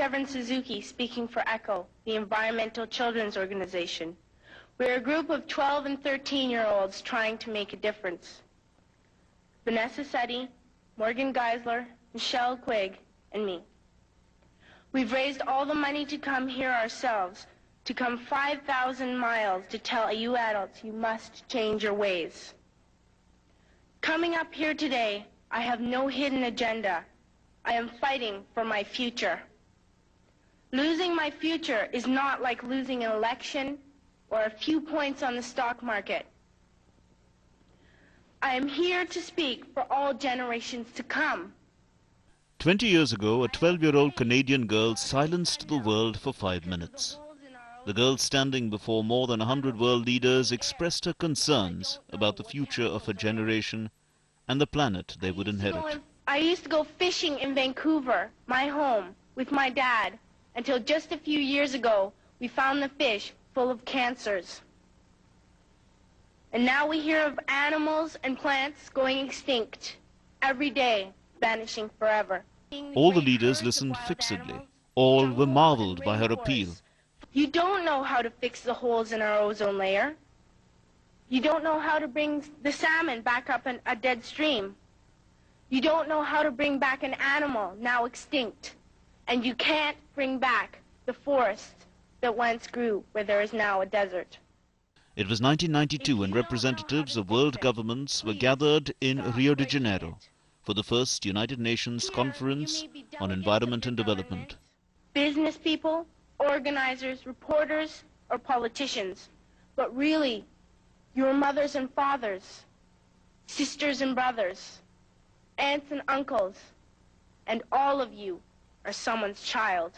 Severin Suzuki, speaking for ECHO, the Environmental Children's Organization. We're a group of 12 and 13-year-olds trying to make a difference. Vanessa Setti, Morgan Geisler, Michelle Quigg, and me. We've raised all the money to come here ourselves, to come 5,000 miles to tell you adults you must change your ways. Coming up here today, I have no hidden agenda. I am fighting for my future. Losing my future is not like losing an election or a few points on the stock market. I am here to speak for all generations to come. 20 years ago, a 12-year-old Canadian girl silenced the world for 5 minutes. The girl, standing before more than 100 world leaders, expressed her concerns about the future of her generation and the planet they would inherit. I used to go fishing in Vancouver, my home, with my dad, until just a few years ago we found the fish full of cancers. And now we hear of animals and plants going extinct every day, vanishing forever. All the leaders listened fixedly. All were marveled by her appeal. You don't know how to fix the holes in our ozone layer. You don't know how to bring the salmon back up in a dead stream. You don't know how to bring back an animal now extinct. And you can't bring back the forest that once grew where there is now a desert. It was 1992 when representatives of world governments were gathered in Rio de Janeiro for the first United Nations Conference on Environment and Development. Business people, organizers, reporters, or politicians, but really, your mothers and fathers, sisters and brothers, aunts and uncles, and all of you are someone's child.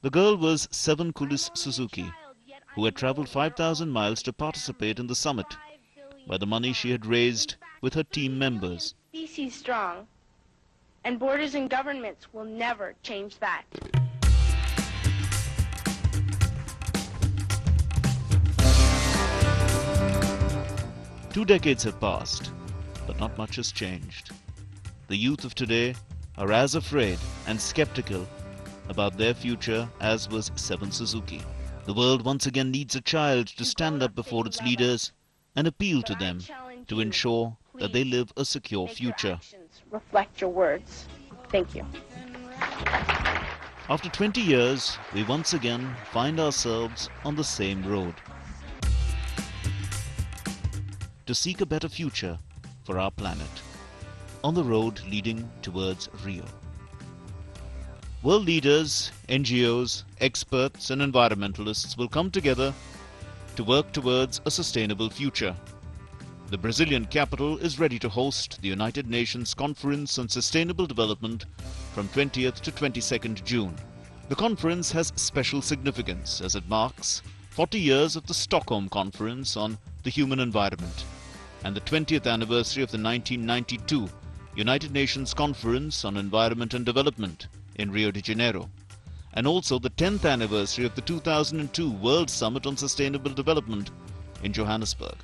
The girl was Seven Kulis Suzuki, who had traveled 5,000 miles to participate in the summit by the money she had raised with her team members. Species strong, and borders and governments will never change that. Two decades have passed, but not much has changed. The youth of today are as afraid and skeptical about their future as was Seven Suzuki. The world once again needs a child to stand up before its leaders and appeal to them to ensure that they live a secure future. Reflect your words. Thank you. After 20 years, we once again find ourselves on the same road to seek a better future for our planet, on the road leading towards Rio. World leaders, NGOs, experts and environmentalists will come together to work towards a sustainable future. The Brazilian capital is ready to host the United Nations Conference on Sustainable Development from 20th to 22nd June. The conference has special significance as it marks 40 years of the Stockholm Conference on the Human Environment and the 20th anniversary of the 1992 United Nations Conference on Environment and Development in Rio de Janeiro, and also the 10th anniversary of the 2002 World Summit on Sustainable Development in Johannesburg.